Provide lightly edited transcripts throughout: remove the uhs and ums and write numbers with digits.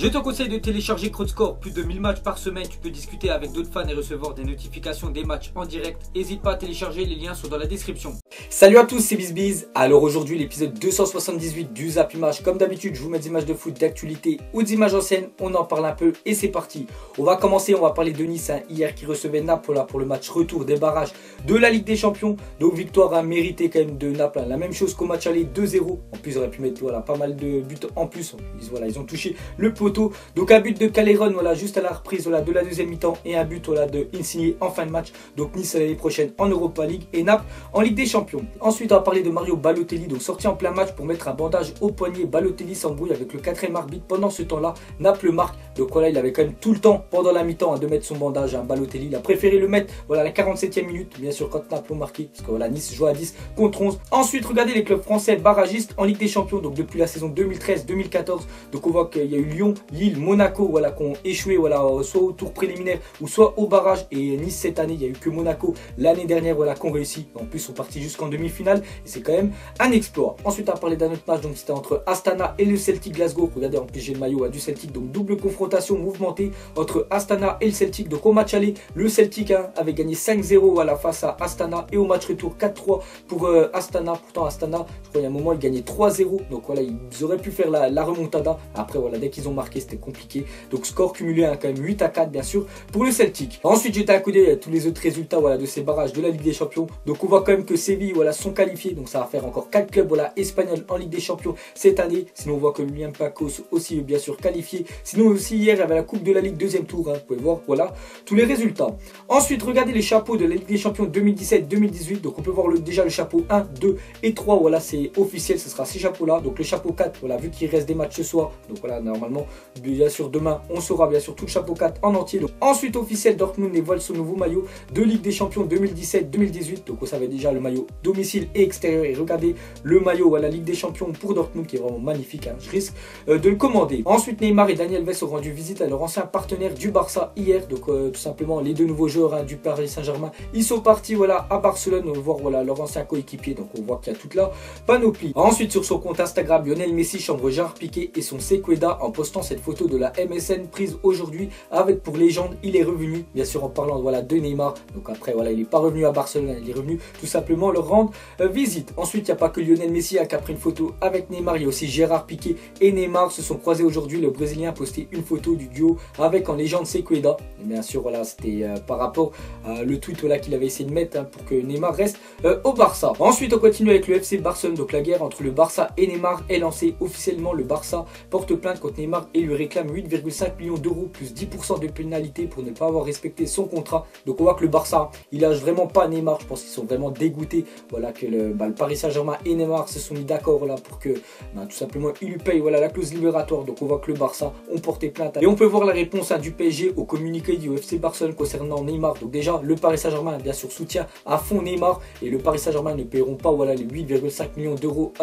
Je te conseille de télécharger CrowdScore, plus de 1000 matchs par semaine. Tu peux discuter avec d'autres fans et recevoir des notifications des matchs en direct. N'hésite pas à télécharger, les liens sont dans la description. Salut à tous, c'est BizBiz. Alors aujourd'hui, l'épisode 278 du Zap Image. Comme d'habitude, je vous mets des images de foot, d'actualité ou d'images anciennes. On en parle un peu et c'est parti. On va commencer, on va parler de Nice hier qui recevait Naples pour le match retour des barrages de la Ligue des Champions. Donc victoire méritée quand même de Naples. La même chose qu'au match aller 2-0. En plus, ils auraient pu mettre pas mal de buts en plus. Ils ont touché le poteau. Donc un but de Calderon juste à la reprise de la deuxième mi-temps et un but de Insigne en fin de match. Donc Nice l'année prochaine en Europa League et Naples en Ligue des Champions. Ensuite on va parler de Mario Balotelli, donc sorti en plein match pour mettre un bandage au poignet. Balotelli s'embrouille avec le 4e arbitre pendant ce temps-là. Naples marque, donc voilà, il avait quand même tout le temps pendant la mi-temps de mettre son bandage. Balotelli, il a préféré le mettre à la 47e minute, bien sûr quand Naples ont marqué, parce que Nice joue à 10 contre 11. Ensuite regardez les clubs français barragistes en Ligue des Champions, donc depuis la saison 2013-2014. Donc on voit qu'il y a eu Lyon, Lille, Monaco qui ont échoué soit au tour préliminaire ou soit au barrage. Et Nice cette année, il n'y a eu que Monaco l'année dernière qui ont réussi. En plus, ils sont partis jusqu'en demi-finale et c'est quand même un exploit. Ensuite, on va parler d'un autre match, donc c'était entre Astana et le Celtic Glasgow. Regardez, en plus j'ai le maillot du Celtic, donc double confrontation mouvementée entre Astana et le Celtic. Donc au match aller, le Celtic avait gagné 5-0 face à Astana et au match retour 4-3 pour Astana. Pourtant Astana, je crois il y a un moment, il gagnait 3-0. Donc voilà, ils auraient pu faire la remontada. Après dès qu'ils ont marqué, c'était compliqué. Donc score cumulé quand même 8-4 bien sûr pour le Celtic. Ensuite j'étais à coup d'œil à tous les autres résultats de ces barrages de la Ligue des Champions. Donc on voit quand même que Séville sont qualifiés. Donc ça va faire encore 4 clubs espagnols en Ligue des Champions cette année. Sinon on voit que l'Olympiakos aussi bien sûr qualifié. Sinon aussi hier il y avait la Coupe de la Ligue deuxième tour. Vous pouvez voir tous les résultats. Ensuite regardez les chapeaux de la Ligue des Champions 2017-2018. Donc on peut voir déjà le chapeau 1, 2 et 3. C'est officiel, ce sera ces chapeaux là. Donc le chapeau 4, vu qu'il reste des matchs ce soir. Donc normalement bien sûr demain on saura bien sûr tout le chapeau 4 en entier. Donc, ensuite officiel, Dortmund dévoile son nouveau maillot de Ligue des Champions 2017-2018. Donc on savait déjà le maillot domicile et extérieur. Et regardez le maillot la Ligue des Champions pour Dortmund qui est vraiment magnifique. Je risque de le commander. Ensuite Neymar et Daniel Alves ont rendu visite à leur ancien partenaire du Barça hier. Donc tout simplement les deux nouveaux joueurs du Paris Saint-Germain. Ils sont partis à Barcelone voir leur ancien coéquipier. Donc on voit qu'il y a toute la panoplie. Ensuite sur son compte Instagram, Lionel Messi chambre Gérard Piqué et son Sequeda en postant cette photo de la MSN prise aujourd'hui avec pour légende. Il est revenu bien sûr en parlant de Neymar. Donc après il n'est pas revenu à Barcelone, il est revenu tout simplement leur rendre visite. Ensuite il n'y a pas que Lionel Messi qui a pris une photo avec Neymar, il y a aussi Gérard Piqué et Neymar se sont croisés aujourd'hui. Le Brésilien a posté une photo du duo avec en légende Sequeda. Et bien sûr c'était par rapport à le tweet qu'il avait essayé de mettre pour que Neymar reste au Barça. Ensuite on continue avec le FC Barcelone. Donc la guerre entre le Barça et Neymar est lancée officiellement. Le Barça porte plainte contre Neymar et lui réclame 8,5 millions d'euros plus 10% de pénalité pour ne pas avoir respecté son contrat. Donc on voit que le Barça il lâche vraiment pas Neymar. Je pense qu'ils sont vraiment dégoûtés que le Paris Saint-Germain et Neymar se sont mis d'accord pour que tout simplement il lui paye la clause libératoire. Donc on voit que le Barça ont porté plainte et on peut voir la réponse du PSG au communiqué du FC Barcelone concernant Neymar. Donc déjà le Paris Saint-Germain bien sûr soutient à fond Neymar et le Paris Saint-Germain ne paieront pas les 8,5 millions d'euros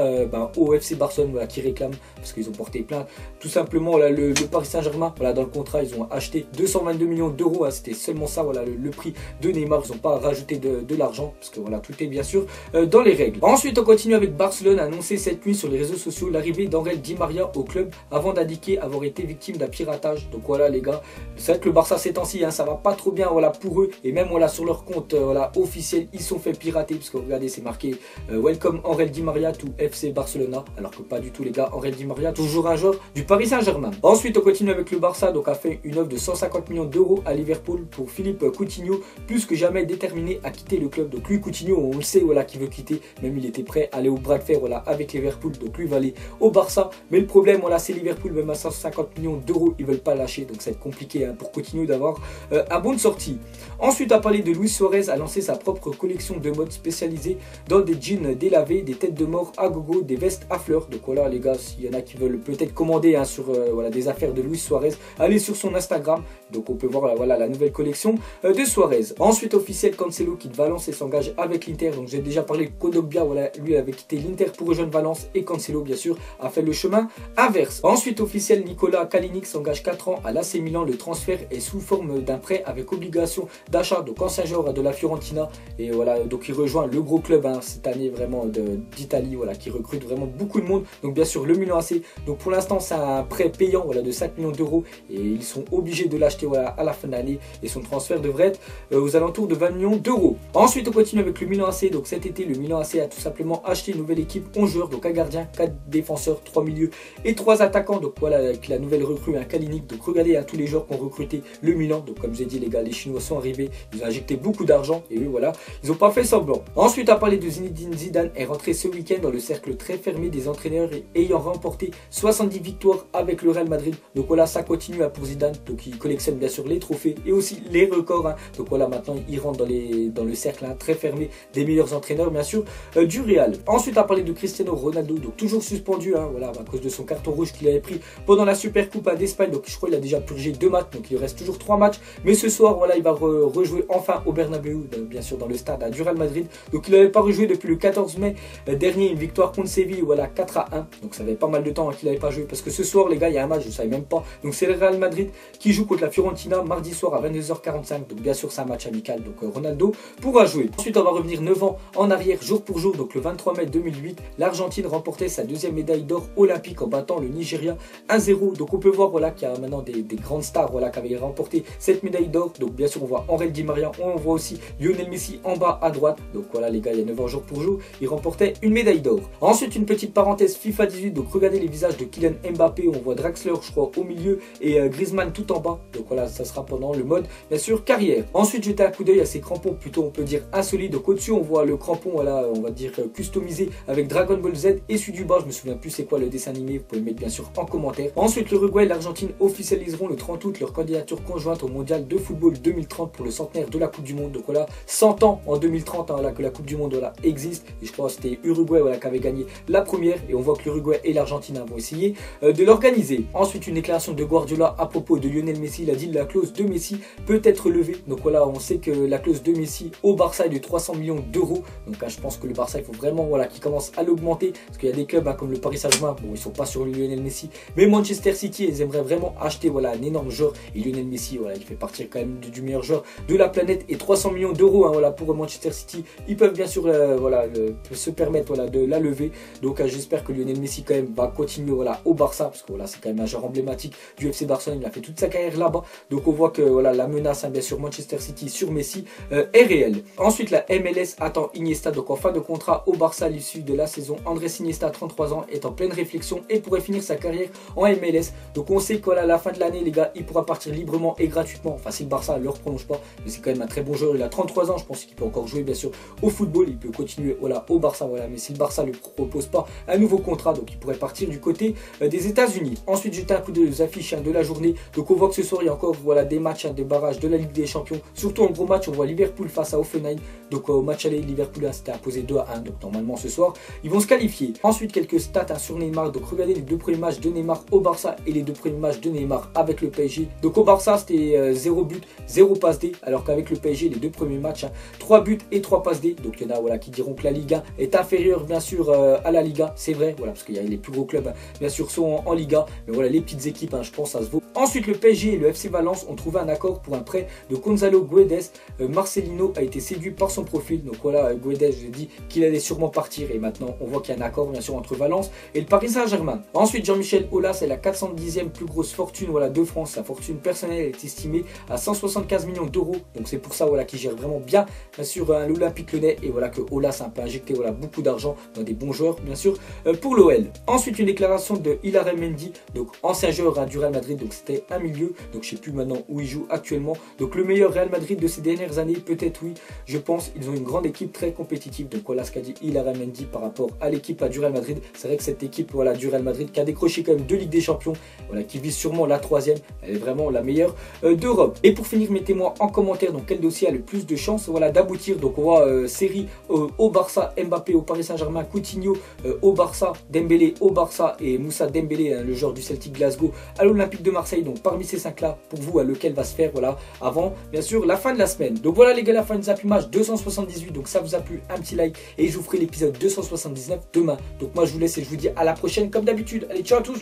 au FC Barcelone qui réclament parce qu'ils ont porté plainte. Tout simplement le Paris Saint-Germain dans le contrat ils ont acheté 222 millions d'euros. C'était seulement ça le prix de Neymar. Ils n'ont pas rajouté de l'argent parce que tout est bien sûr dans les règles. Ensuite on continue avec Barcelone, a annoncé cette nuit sur les réseaux sociaux l'arrivée d'Angel Di Maria au club avant d'indiquer avoir été victime d'un piratage. Donc les gars, c'est vrai que le Barça ces temps-ci ça va pas trop bien pour eux et même sur leur compte officiel ils sont fait pirater parce que regardez c'est marqué Welcome Angel Di Maria to FC Barcelona, alors que pas du tout les gars. Angel Di Maria toujours un joueur du Paris Saint-Germain. Ensuite on continue avec le Barça, donc a fait une offre de 150 millions d'euros à Liverpool pour Philippe Coutinho, plus que jamais déterminé à quitter le club. Donc lui Coutinho on le sait qu'il veut quitter, même il était prêt à aller au bras de fer avec Liverpool. Donc lui va aller au Barça, mais le problème c'est Liverpool, même à 150 millions d'euros ils veulent pas lâcher. Donc ça va être compliqué pour Coutinho d'avoir un bon de sortie. Ensuite à parler de Luis Suarez, a lancé sa propre collection de mode spécialisée dans des jeans délavés, des têtes de mort à gogo, des vestes à fleurs. Donc les gars, s'il y en a qui veulent peut-être commander sur des affaires de Luis Suarez, allez sur son Instagram. Donc on peut voir la nouvelle collection de Suarez. Ensuite officiel, Cancelo quitte Valence et s'engage avec l'Inter. Donc j'ai déjà parlé de Kondogbia, lui avait quitté l'Inter pour rejoindre Valence et Cancelo bien sûr a fait le chemin inverse. Ensuite officiel, Nicolas Kalinic s'engage 4 ans à l'AC Milan. Le transfert est sous forme d'un prêt avec obligation d'achat. Donc ancien joueur de la Fiorentina et donc il rejoint le gros club cette année vraiment d'Italie qui recrute vraiment beaucoup de monde. Donc bien sûr le Milan AC. Donc pour l'instant c'est un prêt payé payant voilà, de 5 millions d'euros et ils sont obligés de l'acheter voilà, à la fin de l'année et son transfert devrait être aux alentours de 20 millions d'euros. Ensuite on continue avec le Milan AC. Donc cet été le Milan AC a tout simplement acheté une nouvelle équipe, 11 joueurs, donc un gardien, 4 défenseurs, 3 milieux et 3 attaquants. Donc voilà avec la nouvelle recrue, un Kalinic. Donc regardez à tous les joueurs qui ont recruté le Milan. Donc comme je vous ai dit les gars, les Chinois sont arrivés, ils ont injecté beaucoup d'argent et eux voilà, ils n'ont pas fait semblant. Ensuite à parler de Zinedine Zidane est rentré ce week-end dans le cercle très fermé des entraîneurs ayant remporté 70 victoires avec le Real Madrid. Donc voilà, ça continue pour Zidane, donc il collectionne bien sûr les trophées et aussi les records. Hein. Donc voilà, maintenant il rentre dans le cercle hein, très fermé des meilleurs entraîneurs bien sûr du Real. Ensuite à parler de Cristiano Ronaldo, donc toujours suspendu hein, voilà, à cause de son carton rouge qu'il avait pris pendant la Super Coupe d'Espagne. Donc je crois qu'il a déjà purgé 2 matchs, donc il reste toujours 3 matchs. Mais ce soir voilà, il va rejouer enfin au Bernabeu, bien sûr dans le stade du Real Madrid. Donc il n'avait pas rejoué depuis le 14 mai dernier, une victoire contre Séville, voilà 4-1. Donc ça fait pas mal de temps hein, qu'il n'avait pas joué parce que ce soir les gars il y a un match, je ne savais même pas. Donc c'est le Real Madrid qui joue contre la Fiorentina mardi soir à 22h45. Donc bien sûr c'est un match amical, donc Ronaldo pourra jouer. Ensuite on va revenir 9 ans en arrière jour pour jour. Donc le 23 mai 2008, l'Argentine remportait sa deuxième médaille d'or olympique en battant le Nigeria 1-0. Donc on peut voir voilà, qu'il y a maintenant des grandes stars voilà, qui avaient remporté cette médaille d'or. Donc bien sûr on voit Angel Di Maria, on voit aussi Lionel Messi en bas à droite. Donc voilà les gars, il y a 9 ans jour pour jour, il remportait une médaille d'or. Ensuite une petite parenthèse FIFA 18, donc regardez les visages de Kylian Mbappé, on voit Draxler je crois au milieu et Griezmann tout en bas. Donc voilà, ça sera pendant le mode bien sûr carrière. Ensuite jetez un coup d'œil à ces crampons, plutôt on peut dire insolites. Donc au-dessus on voit le crampon voilà, on va dire customisé avec Dragon Ball Z, et celui du bas je me souviens plus c'est quoi le dessin animé, vous pouvez le mettre bien sûr en commentaire. Ensuite l'Uruguay et l'Argentine officialiseront le 30 août leur candidature conjointe au mondial de football 2030 pour le centenaire de la Coupe du Monde. Donc voilà, 100 ans en 2030 hein, voilà, que la Coupe du Monde voilà, existe, et je crois que c'était Uruguay voilà, qui avait gagné la première, et on voit que l'Uruguay et l'Argentine hein, vont essayer de l'organiser. Ensuite une déclaration de Guardiola à propos de Lionel Messi, il a dit la clause de Messi peut être levée. Donc voilà, on sait que la clause de Messi au Barça est de 300 millions d'euros. Donc hein, je pense que le Barça il faut vraiment voilà, qu'il commence à l'augmenter, parce qu'il y a des clubs hein, comme le Paris Saint-Germain, bon ils sont pas sur Lionel Messi, mais Manchester City ils aimeraient vraiment acheter voilà, un énorme joueur, et Lionel Messi voilà, il fait partir quand même du meilleur joueur de la planète, et 300 millions d'euros hein, voilà, pour Manchester City, ils peuvent bien sûr voilà, se permettre voilà, de la lever. Donc j'espère que Lionel Messi quand même va continuer voilà, au Barça, parce que voilà, c'est quand même un joueur emblématique du FC Barcelone, il a fait toute sa carrière là-bas. Donc on voit que voilà, la menace hein, bien sûr Manchester City sur Messi est réelle. Ensuite la MLS attend Iniesta, donc en fin de contrat au Barça à l'issue de la saison. Andrés Iniesta 33 ans est en pleine réflexion et pourrait finir sa carrière en MLS. Donc on sait qu'à voilà, la fin de l'année les gars, il pourra partir librement et gratuitement, enfin si le Barça ne le prolonge pas, mais c'est quand même un très bon joueur, il a 33 ans, je pense qu'il peut encore jouer bien sûr au football, il peut continuer voilà, au Barça, voilà, mais si le Barça ne lui propose pas un nouveau contrat, donc il pourrait partir du côté des États-Unis. Ensuite jeter un coup d'œil aux affiches hein, de la journée. Donc on voit que ce soir il y a encore voilà, des matchs hein, de barrage de la Ligue des Champions, surtout en gros match on voit Liverpool face à Hoffenheim. Donc au match aller Liverpool hein, c'était imposé 2-1, donc normalement ce soir ils vont se qualifier. Ensuite quelques stats hein, sur Neymar, donc regardez les 2 premiers matchs de Neymar au Barça et les 2 premiers matchs de Neymar avec le PSG. Donc au Barça c'était 0 but, 0 passe D, alors qu'avec le PSG les 2 premiers matchs hein, 3 buts et 3 passes D. Donc il y en a voilà, qui diront que la Liga est inférieure bien sûr à la Liga, c'est vrai, voilà, parce qu'il y a les plus gros clubs hein, bien sûr sont en Liga, mais voilà les petites équipes hein, je pense ça se vaut. Ensuite le PSG et le FC Valence ont trouvé un accord pour un prêt de Gonzalo Guedes. Marcelino a été séduit par son profil, donc voilà Guedes, je l'ai dit qu'il allait sûrement partir, et maintenant on voit qu'il y a un accord bien sûr entre Valence et le Paris Saint-Germain. Ensuite Jean-Michel Aulas est la 410e plus grosse fortune voilà, de France. Sa fortune personnelle est estimée à 175 millions d'euros, donc c'est pour ça voilà, qu'il gère vraiment bien sûr l'Olympique Lyonnais, et voilà que Aulas a un peu injecté voilà, beaucoup d'argent dans des bons joueurs bien sûr pour l'OL. Ensuite une déclaration de Ilharem Mendy, donc ancien joueur hein, du Real Madrid, donc c'était un milieu, donc je sais plus maintenant où il joue actuellement. Donc le meilleur Real Madrid de ces dernières années, peut-être oui, je pense, ils ont une grande équipe très compétitive. Donc voilà ce qu'a dit Ilharem Mendy par rapport à l'équipe du Real Madrid. C'est vrai que cette équipe voilà, du Real Madrid qui a décroché quand même 2 Ligues des Champions, voilà, qui vise sûrement la 3e, elle est vraiment la meilleure d'Europe. Et pour finir, mettez-moi en commentaire donc quel dossier a le plus de chances voilà, d'aboutir. Donc on voit série au Barça, Mbappé au Paris Saint-Germain, Coutinho au Barça, Dembélé au Barça et Moussa Dembélé, hein, le joueur du Celtic Glasgow, à l'Olympique de Marseille. Donc parmi ces 5 là, pour vous, lequel va se faire voilà, avant bien sûr la fin de la semaine. Donc voilà les gars, la fin de Zap Image 278. Donc ça vous a plu, un petit like, et je vous ferai l'épisode 279 demain. Donc moi je vous laisse et je vous dis à la prochaine comme d'habitude. Allez, ciao à tous.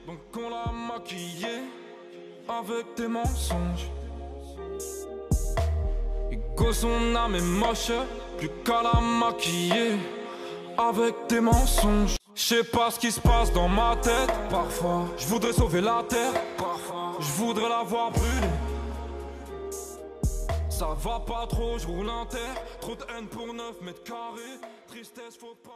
Donc on l'a maquillé avec tes mensonges. Ego son âme est moche, plus qu'à la maquiller avec tes mensonges. Je sais pas ce qui se passe dans ma tête. Parfois, je voudrais sauver la terre. Parfois, je voudrais la voir brûler. Ça va pas trop, je roule un terre. Trop de haine pour 9 mètres carrés. Tristesse, faut pas.